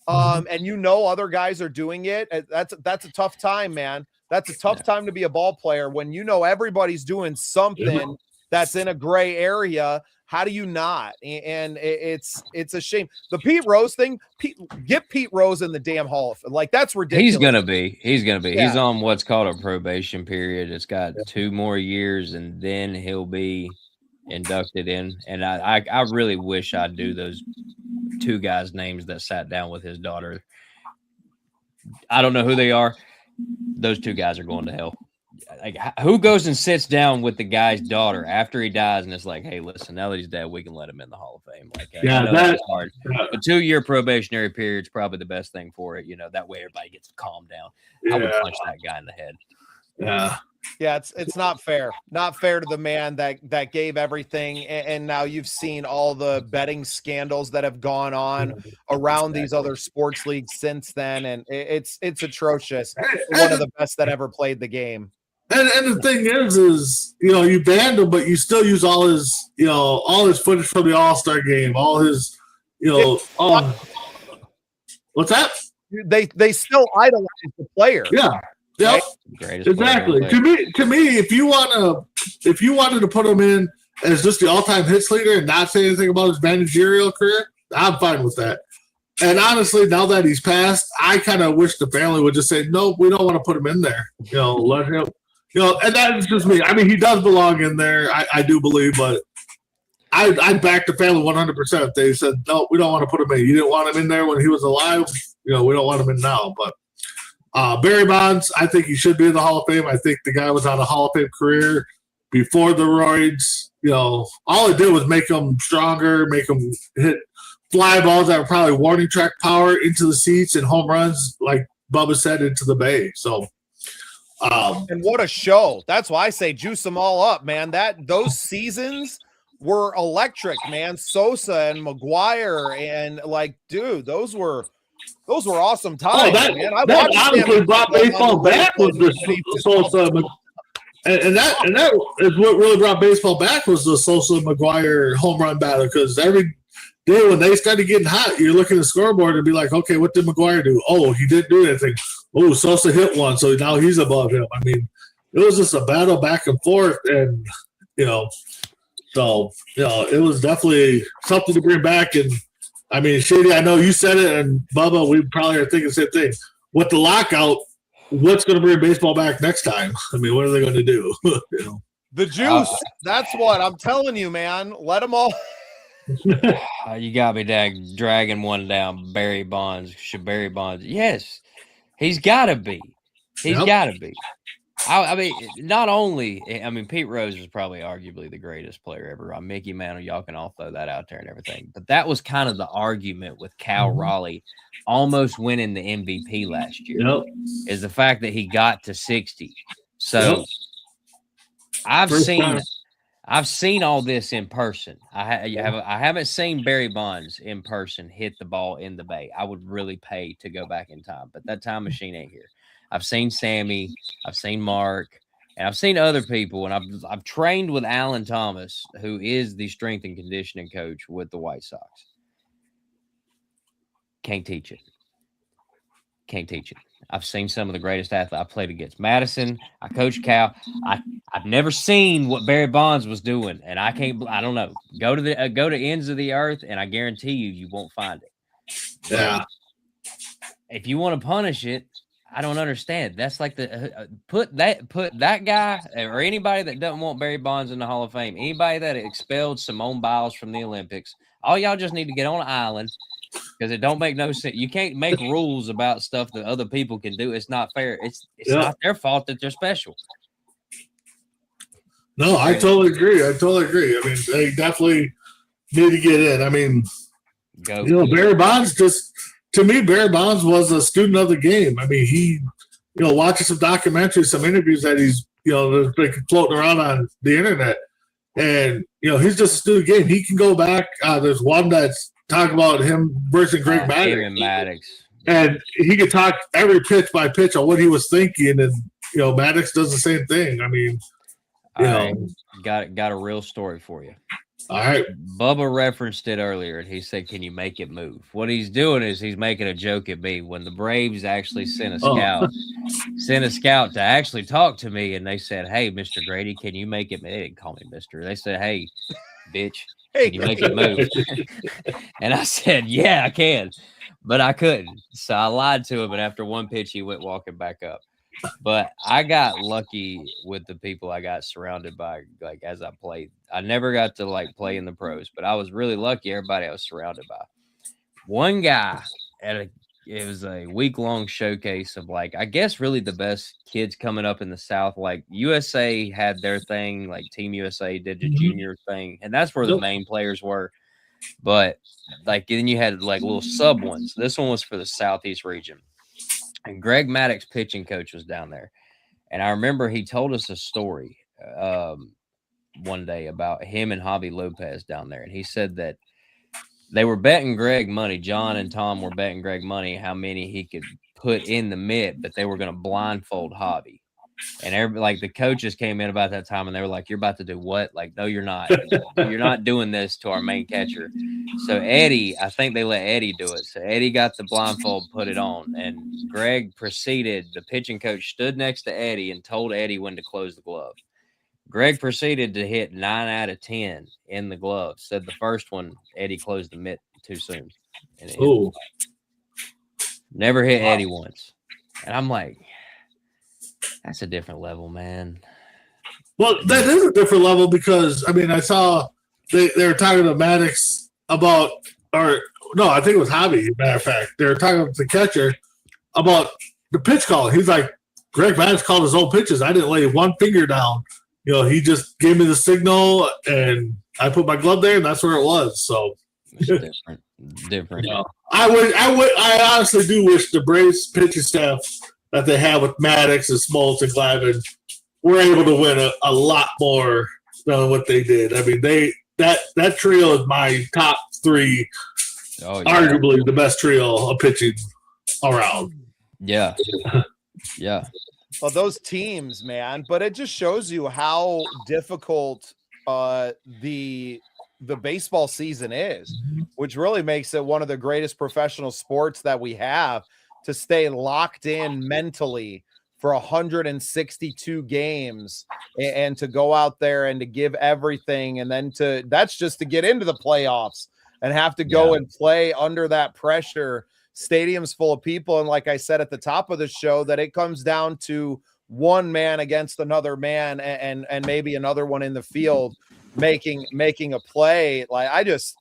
And other guys are doing it. That's a tough time, man. That's a tough time to be a ball player when everybody's doing something that's in a gray area. How do you not? And it's a shame. The Pete Rose thing. Get Pete Rose in the damn Hall of Fame. Like, that's ridiculous. He's gonna be. Yeah. He's on what's called a probation period. It's got 2 more years, and then he'll be inducted in. And I really wish I knew those 2 guys' names that sat down with his daughter. I don't know who they are. Those 2 guys are going to hell. Like, who goes and sits down with the guy's daughter after he dies and it's like, hey, listen, now that he's dead, we can let him in the Hall of Fame. Like, I know that's hard. A 2-year probationary period is probably the best thing for it. That way everybody gets to calm down. I would punch that guy in the head. Yeah. Yeah, it's not fair. Not fair to the man that gave everything, and now you've seen all the betting scandals that have gone on around these other sports leagues since then, and it's atrocious. One of the best that ever played the game. And the thing is you banned him, but you still use all his footage from the All-Star game, all his what's that? They still idolize the player. Yeah. Yep. Exactly. To me, if you wanted to put him in as just the all-time hits leader and not say anything about his managerial career, I'm fine with that. And honestly, now that he's passed, I kind of wish the family would just say, no, we don't want to put him in there. Let him. And that's just me. I mean, he does belong in there. I do believe, but I'd back the family 100% if they said, no, we don't want to put him in. You didn't want him in there when he was alive. We don't want him in now, but. Barry Bonds, I think he should be in the Hall of Fame. I think the guy was on a Hall of Fame career before the roids. All it did was make him stronger, make him hit fly balls that were probably warning track power into the seats and home runs, like Bubba said, into the bay. So, and what a show! That's why I say juice them all up, man. Those seasons were electric, man. Sosa and McGuire and dude, those were awesome times, man. That honestly brought baseball back was the Sosa, and that is what really brought baseball back was the Sosa McGuire home run battle. Because every day when they started getting hot, you're looking at the scoreboard and be like, okay, what did McGuire do? Oh, he didn't do anything. Oh, Sosa hit one, so now he's above him. I mean, it was just a battle back and forth, and so it was definitely something to bring back. And I mean, Shady, I know you said it, and Bubba, we probably are thinking the same thing. With the lockout, what's going to bring baseball back next time? I mean, what are they going to do? The juice. That's what I'm telling you, man. Let them all. You got me dragging one down. Barry Bonds. Should Barry Bonds? Yes, he's got to be. He's got to be. I mean, not only. I mean, Pete Rose was probably arguably the greatest player ever. Mickey Mantle, y'all can all throw that out there and everything. But that was kind of the argument with Cal Raleigh almost winning the MVP last year. Is the fact that he got to 60. So I've seen all this in person. I haven't seen Barry Bonds in person hit the ball in the bay. I would really pay to go back in time, but that time machine ain't here. I've seen Sammy, I've seen Mark, and I've seen other people, and I've trained with Alan Thomas, who is the strength and conditioning coach with the White Sox. Can't teach it. Can't teach it. I've seen some of the greatest athletes. I played against Madison. I coached Cal. I've never seen what Barry Bonds was doing, and I don't know. Go to ends of the earth, and I guarantee you won't find it. Yeah. If you want to punish it, I don't understand. That's like put that guy or anybody that doesn't want Barry Bonds in the Hall of Fame, anybody that expelled Simone Biles from the Olympics, all y'all just need to get on an island because it don't make no sense. You can't make rules about stuff that other people can do. It's not fair. It's not their fault that they're special. No, I totally agree. I mean, they definitely need to get in. I mean, Barry Bonds to me, Barry Bonds was a student of the game. I mean, he, watching some documentaries, some interviews that he's, that's been floating around on the internet. And, he's just a student of the game. He can go back. There's one that's talking about him versus Greg Maddux. And he could talk every pitch by pitch on what he was thinking. And, Maddux does the same thing. I mean, got a real story for you. All right. Bubba referenced it earlier, and he said, can you make it move? What he's doing is he's making a joke at me. When the Braves actually sent a scout to actually talk to me, and they said, hey, Mr. Grady, can you make it? They didn't call me Mr. They said, hey, bitch, can you make it move? And I said, yeah, I can. But I couldn't. So I lied to him, and after one pitch, he went walking back up. But I got lucky with the people I got surrounded by, like, as I played. I never got to, play in the pros, but I was really lucky everybody I was surrounded by. One guy it was a week-long showcase of, I guess really the best kids coming up in the South. Like, USA had their thing, like Team USA did the junior thing, and that's where the main players were. But, then you had, little sub ones. This one was for the Southeast region. And Greg Maddux, pitching coach, was down there. And I remember he told us a story one day about him and Javi Lopez down there. And he said that they were betting Greg money. John and Tom were betting Greg money how many he could put in the mitt, but they were going to blindfold Javi. And the coaches came in about that time, and they were like, you're about to do what? No, you're not. You're not doing this to our main catcher. So Eddie, I think they let Eddie do it. So Eddie got the blindfold, put it on. And Greg proceeded, the pitching coach stood next to Eddie and told Eddie when to close the glove. Greg proceeded to hit 9 out of 10 in the glove. Said the first one, Eddie closed the mitt too soon. And never hit Eddie once. And I'm like, that's a different level, man. Well, that is a different level because, I mean, I saw they were talking to Maddux about, or no, I think it was Javi, matter of fact. They were talking to the catcher about the pitch call. He's like, Greg Maddux called his own pitches. I didn't lay one finger down. He just gave me the signal, and I put my glove there, and that's where it was. So different. I honestly do wish the Braves pitching staff that they have with Maddux and Smoltz and Glavine were able to win a lot more than what they did. I mean, that trio is my top three, arguably the best trio of pitching around. Yeah. Yeah. Well, those teams, man, but it just shows you how difficult the baseball season is, which really makes it one of the greatest professional sports that we have, to stay locked in mentally for 162 games and to go out there and to give everything. And then that's just to get into the playoffs and have to go and play under that pressure. Stadiums full of people. And like I said at the top of the show, that it comes down to one man against another man and maybe another one in the field making a play. Like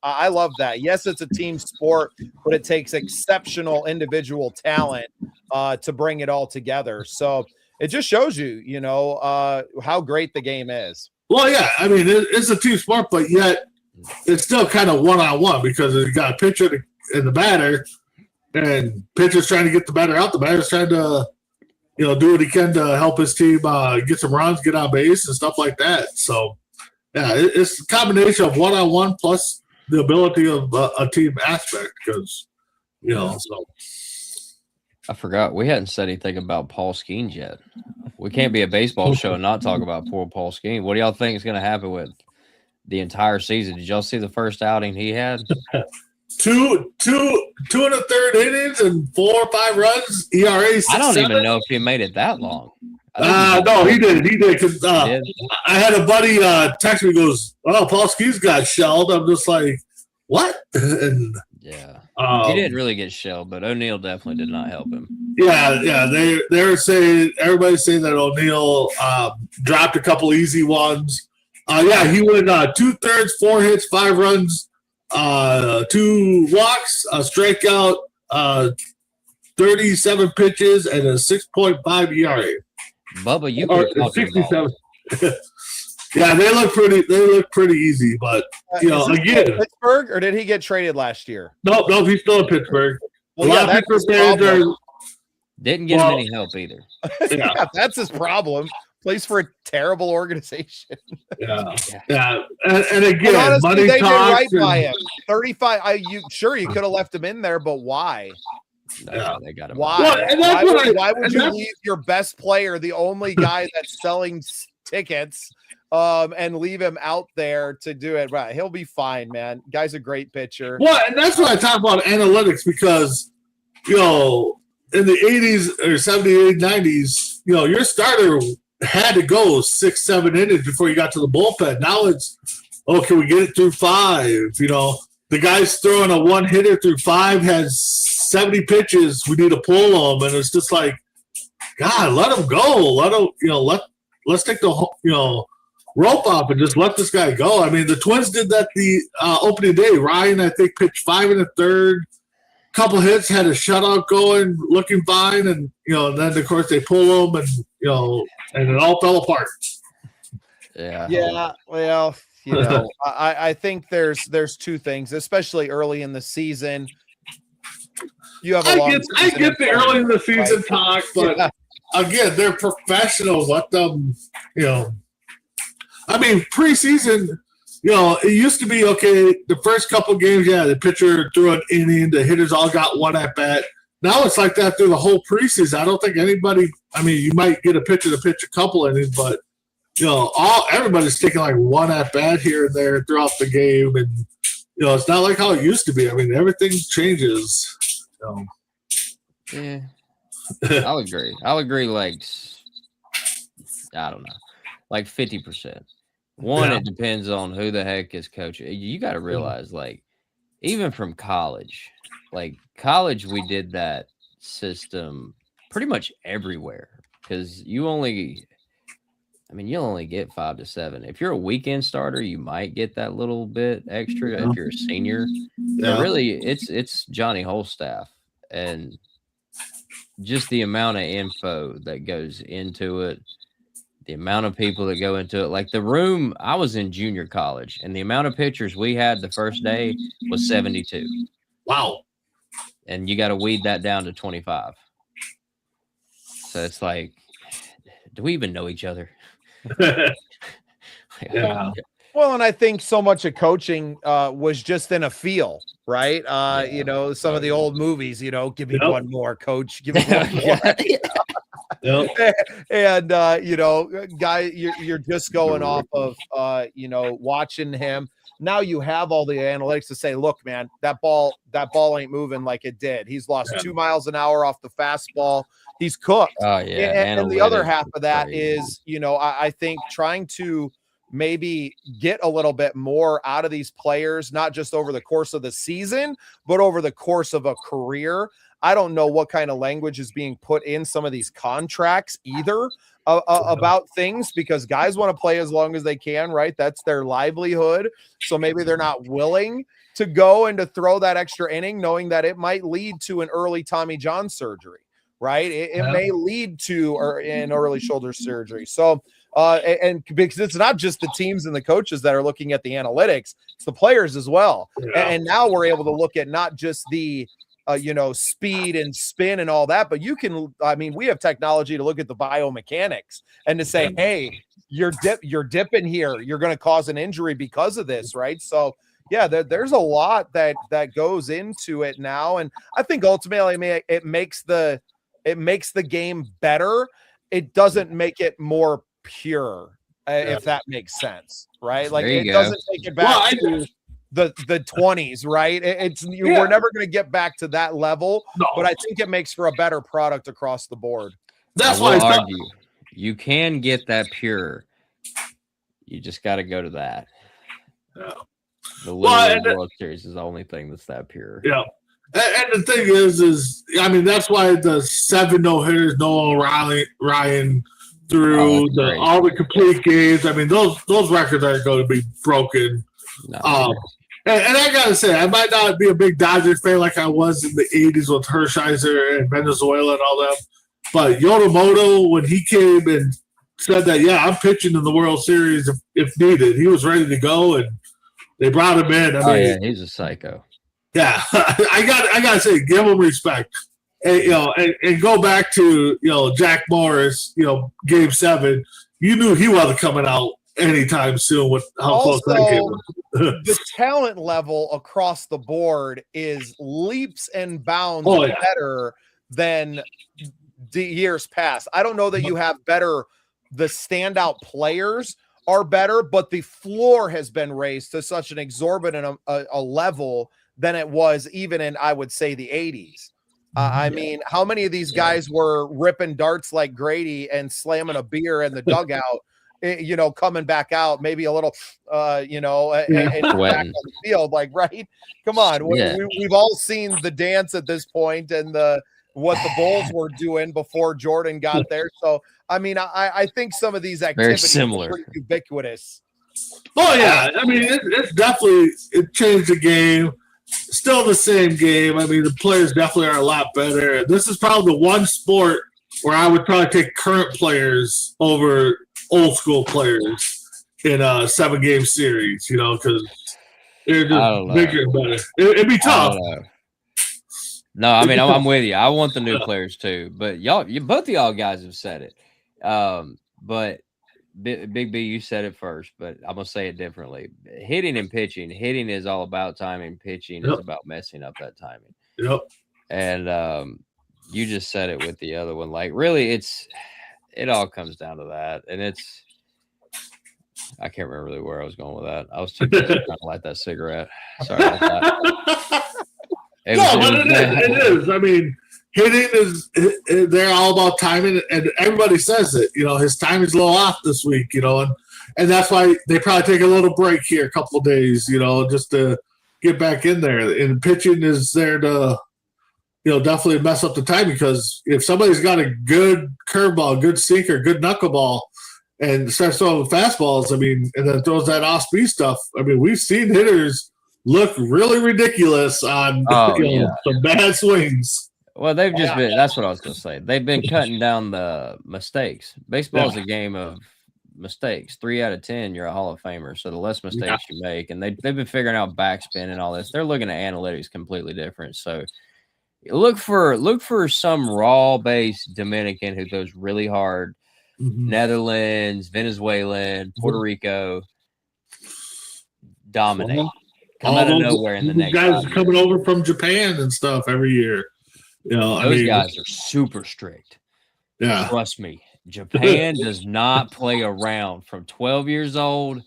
I love that. Yes, it's a team sport, but it takes exceptional individual talent to bring it all together. So it just shows you, how great the game is. Well, yeah, I mean it's a team sport, but yet it's still kind of one-on-one because you got a pitcher and the batter, and pitcher's trying to get the batter out. The batter's trying to, do what he can to help his team get some runs, get on base, and stuff like that. So, yeah, it's a combination of one-on-one plus the ability of a team aspect because, so. I forgot we hadn't said anything about Paul Skeens yet. We can't be a baseball show and not talk about poor Paul Skeens. What do y'all think is going to happen with the entire season? Did y'all see the first outing he had? Two and a third innings and 4 or 5 runs. ERA 6, I don't 7. even know if he made it that long. No, he did. Because I had a buddy text me, goes, "Oh, Paul Skeens got shelled." I'm just like, "What?" And yeah, he didn't really get shelled, but O'Neal definitely did not help him. Yeah. They're saying, everybody's saying that O'Neal dropped a couple easy ones. Yeah, he went 2/3, 4 hits, 5 runs, 2 walks, a strikeout, 37 pitches, and a 6.5 ERA. Bubba, you were talking 67. Yeah, they look pretty easy, but again, Pittsburgh, or did he get traded last year? No, he's still in Pittsburgh. Well, a lot of Pittsburgh fans didn't get him any help either. Yeah, that's his problem. Plays for a terrible organization. Yeah. And again, honestly, money they talks. did right by him. 35. You could have left him in there, but why? No, they got him. Why? Well, why would you leave your best player, the only guy that's selling tickets, and leave him out there to do it? Right, he'll be fine, man. Guy's a great pitcher. Well, and that's why I talk about analytics because in the 80s or 70s, 90s, your starter had to go 6, 7 innings before you got to the bullpen. Now it's, can we get it through 5? The guy's throwing a 1-hitter through 5 has 70 pitches. We need to pull them, and it's just like, God, let him go. Let him, let's take the rope off and just let this guy go. I mean, the Twins did that the opening day. Ryan, I think, pitched 5 1/3. Couple hits, had a shutout going, looking fine, and then of course they pull them, and it all fell apart. Yeah. Well, I think there's 2 things, especially early in the season. You have I get the early in the season talk, but again, they're professionals. Let them, I mean, preseason. It used to be, the first couple games, the pitcher threw an inning, the hitters all got 1 at bat. Now it's like that through the whole preseason. I don't think anybody, you might get a pitcher to pitch a couple innings, but, everybody's taking like 1 at bat here and there throughout the game. And, it's not like how it used to be. I mean, everything changes. Yeah, I'll agree. Like, I don't know, like 50%. It depends on who the heck is coaching. You got to realize, like, even from college, we did that system pretty much everywhere because you only get 5 to 7. If you're a weekend starter, you might get that little bit extra if you're a senior. Yeah. But really, it's Johnny Holstaff and just the amount of info that goes into it. The amount of people that go into it, like the room, I was in junior college, and the amount of pictures we had the first day was 72. Wow. And you got to weed that down to 25. So it's like, do we even know each other? Yeah. Well, and I think so much of coaching was just in a feel, right? Some of the old movies, give me one more, coach. Give me one more. And guy, you're just going off of watching him. Now you have all the analytics to say, look, man, that ball ain't moving like it did. He's lost 2 miles an hour off the fastball. He's cooked. Oh yeah. And the other half of that is, I think trying to maybe get a little bit more out of these players, not just over the course of the season, but over the course of a career. I don't know what kind of language is being put in some of these contracts either about things, because guys want to play as long as they can, right? That's their livelihood. So maybe they're not willing to go and to throw that extra inning, knowing that it might lead to an early Tommy John surgery, right? It may lead to an early shoulder surgery. So, and because it's not just the teams and the coaches that are looking at the analytics, it's the players as well. And now we're able to look at not just the speed and spin and all that, but we have technology to look at the biomechanics and to say, hey, you're dipping here, you're going to cause an injury because of this, right? So yeah, there's a lot that goes into it now, and I think ultimately it makes the game better. It doesn't make it more pure, if that makes sense, right? Like it doesn't take it back to the 20s, right? We're never going to get back to that level, but I think it makes for a better product across the board. That's why I argue you can get that pure. You just got to go to that. Yeah. The World Series is the only thing that's that pure. Yeah. And the thing is that's why the 7 no-hitters, Noah Ryan through all the complete games. I mean, those records are going to be broken. No. And I got to say, I might not be a big Dodgers fan like I was in the 80s with Hershiser and Venezuela and all that. But Yonemoto, when he came and said that, I'm pitching in the World Series if needed, he was ready to go, and they brought him in. He's a psycho. Yeah, I got to say, give him respect. And go back to, Jack Morris, Game 7. You knew he wasn't coming out anytime soon with how close that game was. The talent level across the board is leaps and bounds better than the years past. I don't know that you have better, the standout players are better, but the floor has been raised to such an exorbitant a level than it was even in, I would say, the 80s. I mean, how many of these guys were ripping darts like Grady and slamming a beer in the dugout, coming back out, maybe a little, and back on the field, like, right? Come on. We've all seen the dance at this point and what the Bulls were doing before Jordan got there. So, I mean, I think some of these activities are pretty ubiquitous. Oh, yeah. I mean, it's definitely – it changed the game. Still the same game. I mean, the players definitely are a lot better. This is probably the one sport where I would probably take current players over old school players in a 7-game series, because they're just bigger and better. It'd be tough. No, I mean, I'm with you. I want the new players too, but both of y'all guys have said it. But Big B, you said it first, but I'm gonna say it differently. Hitting and pitching. Hitting is all about timing. Pitching is about messing up that timing. Yep. And you just said it with the other one. Like, really, it all comes down to that, and I can't remember really where I was going with that. I was too busy trying to light that cigarette. Sorry about that. It is. I mean, hitting they're all about timing, and everybody says it. His timing's a little off this week, and that's why they probably take a little break here, a couple of days, just to get back in there. And pitching is there to, definitely mess up the timing, because if somebody's got a good curveball, good sinker, good knuckleball, and starts throwing fastballs, I mean, and then throws that off-speed stuff, I mean, we've seen hitters look really ridiculous on some bad swings. Well, they've just been – that's what I was going to say. They've been cutting down the mistakes. Baseball is a game of mistakes. 3 out of 10, you're a Hall of Famer. So the less mistakes you make, and they've been figuring out backspin and all this. They're looking at analytics completely different. So look for some raw-based Dominican who goes really hard. Netherlands, Venezuelan, Puerto Rico, dominate. Come out of nowhere in the next guys coming over from Japan and stuff every year. Those guys are super strict. Yeah. Trust me. Japan does not play around. From 12 years old,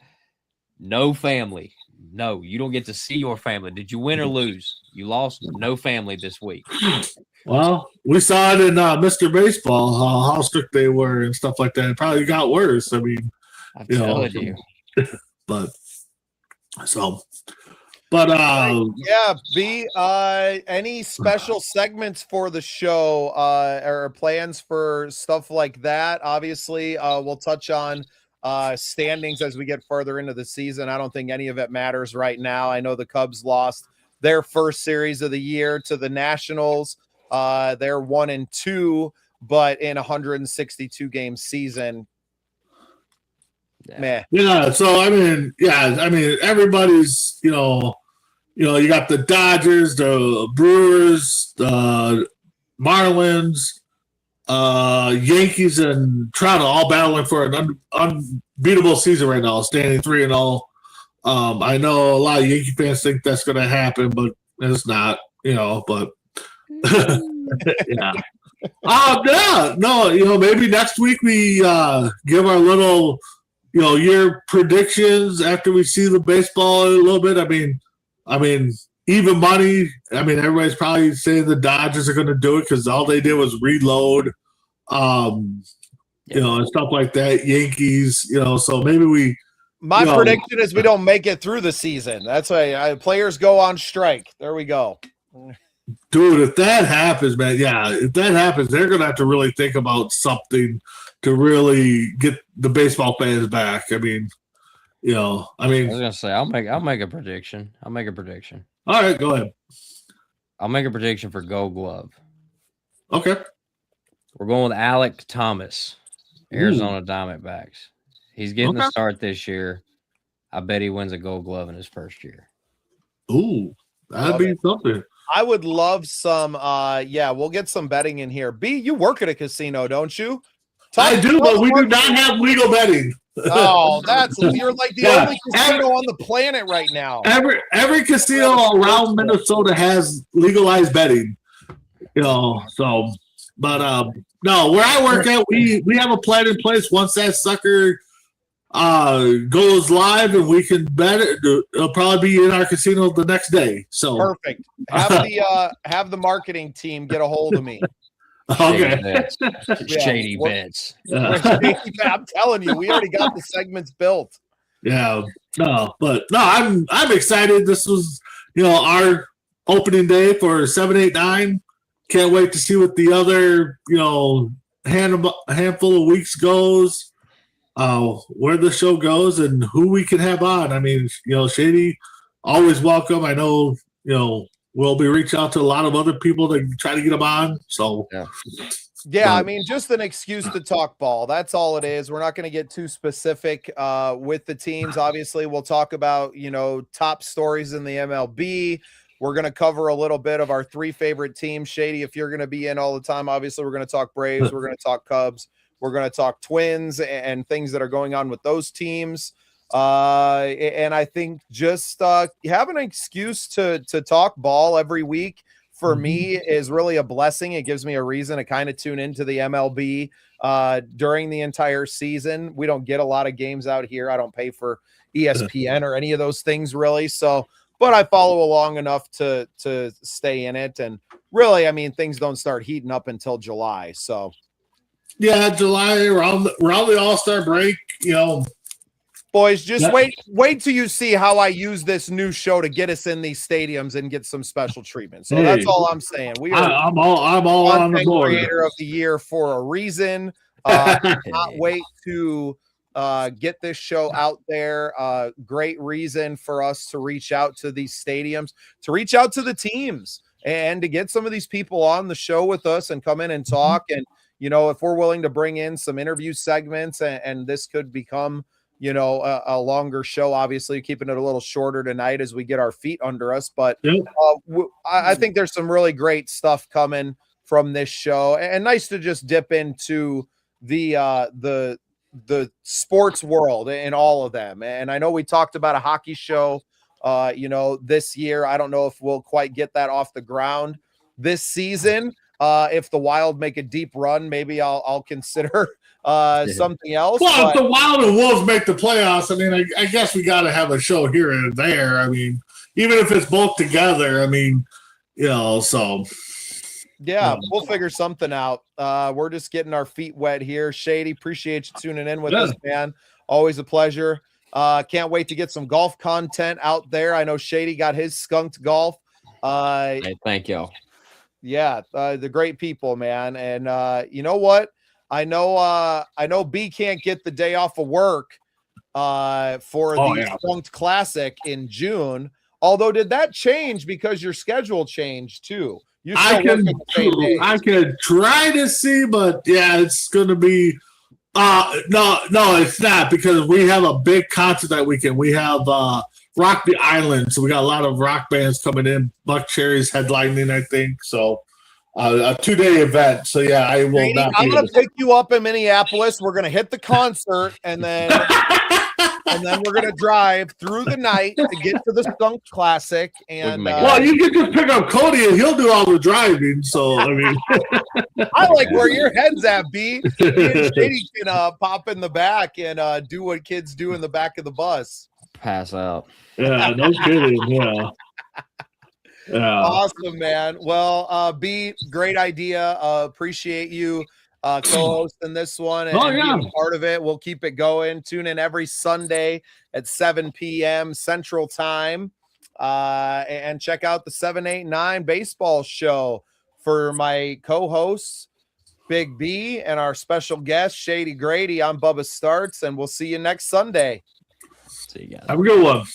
no family. No, you don't get to see your family. Did you win or lose? You lost. No family this week. Well, we saw it in Mr. Baseball, how strict they were and stuff like that. It probably got worse. I mean, I'm telling you. But so But yeah, B, any special segments for the show or plans for stuff like that? Obviously, we'll touch on standings as we get further into the season. I don't think any of it matters right now. I know the Cubs lost their first series of the year to the Nationals. They're 1-2, but in a 162 game season. Meh. Yeah, so I mean, everybody's, you got the Dodgers, the Brewers, the Marlins, Yankees, and Toronto all battling for an unbeatable season right now, standing 3-0. I know a lot of Yankee fans think that's going to happen, but it's not, but yeah. Maybe next week we give our little, year predictions after we see the baseball a little bit. I mean, even money. Everybody's probably saying the Dodgers are going to do it because all they did was reload, and stuff like that. Yankees, so maybe we. My prediction is we don't make it through the season. That's why players go on strike. There we go. Dude, if that happens, man, if that happens, they're going to have to really think about something to really get the baseball fans back. I was gonna say I'll make a prediction. All right, go ahead. I'll make a prediction for Gold Glove. Okay. We're going with Alek Thomas, Arizona Diamondbacks. He's getting the start this year. I bet he wins a Gold Glove in his first year. Ooh, that'd be something. I would love some. We'll get some betting in here. B, you work at a casino, don't you? I do, but we do not have legal betting. Oh, you're like the only casino on the planet right now. Every casino around Minnesota has legalized betting. No, where I work at, we have a plan in place. Once that sucker goes live and we can bet it, it'll probably be in our casino the next day. So perfect. Have the marketing team get a hold of me. Okay. Shady bets. I'm telling you, we already got the segments built. Yeah. I'm excited. This was, our opening day for 7-8-9. Can't wait to see what the other, handful of weeks goes, where the show goes and who we can have on. Shady, always welcome. I know, we'll be reaching out to a lot of other people to try to get them on. So, just an excuse to talk ball. That's all it is. We're not going to get too specific with the teams. Obviously, we'll talk about, top stories in the MLB. We're going to cover a little bit of our 3 favorite teams. Shady, if you're going to be in all the time, obviously, we're going to talk Braves. We're going to talk Cubs. We're going to talk Twins and things that are going on with those teams. And I think just having an excuse to talk ball every week for me is really a blessing. It gives me a reason to kind of tune into the MLB during the entire season. We don't get a lot of games out here. I don't pay for ESPN or any of those things really. So, but I follow along enough to stay in it. And really, things don't start heating up until July. So, yeah, July around the All-Star break, Boys, just wait till you see how I use this new show to get us in these stadiums and get some special treatment. So that's all I'm saying. I'm all on the board. Creator of the year for a reason. Not wait to get this show out there. Great reason for us to reach out to these stadiums, to reach out to the teams, and to get some of these people on the show with us and come in and talk. And if we're willing to bring in some interview segments, and this could become a longer show, obviously keeping it a little shorter tonight as we get our feet under us. But I think there's some really great stuff coming from this show, and nice to just dip into the sports world and all of them. And I know we talked about a hockey show, this year. I don't know if we'll quite get that off the ground this season. If the Wild make a deep run, maybe I'll consider something else. Well, if the Wild and Wolves make the playoffs, I guess we got to have a show here and there. Even if it's both together, so. Yeah, we'll figure something out. We're just getting our feet wet here. Shady, appreciate you tuning in with us, man. Always a pleasure. Can't wait to get some golf content out there. I know Shady got his skunked golf. Hey, thank y'all. Yeah, the great people, man. And you know what? I know B can't get the day off of work for the Skunked Classic in June. Although, did that change because your schedule changed too? I can try to see, but yeah, it's going to be. No, it's not, because we have a big concert that weekend. We have Rock the Island, so we got a lot of rock bands coming in. Buck Cherry's headlining, I think. So a 2-day event. So yeah, I will not. I'm going to pick you up in Minneapolis. We're going to hit the concert, and then we're going to drive through the night to get to the Skunk Classic. And well, you can just pick up Cody, and he'll do all the driving. So I mean, I like where your head's at, B. Me and Shady can pop in the back and do what kids do in the back of the bus. Pass out. Yeah, no kidding. Yeah. Yeah. Awesome, man. Well, B, great idea. Appreciate you co-hosting this one and being part of it. We'll keep it going. Tune in every Sunday at 7 p.m. Central Time and check out the 789 baseball show for my co-hosts, Big B, and our special guest, Shady Grady. I'm Bubba Startz, and we'll see you next Sunday. See you guys. Have a good one.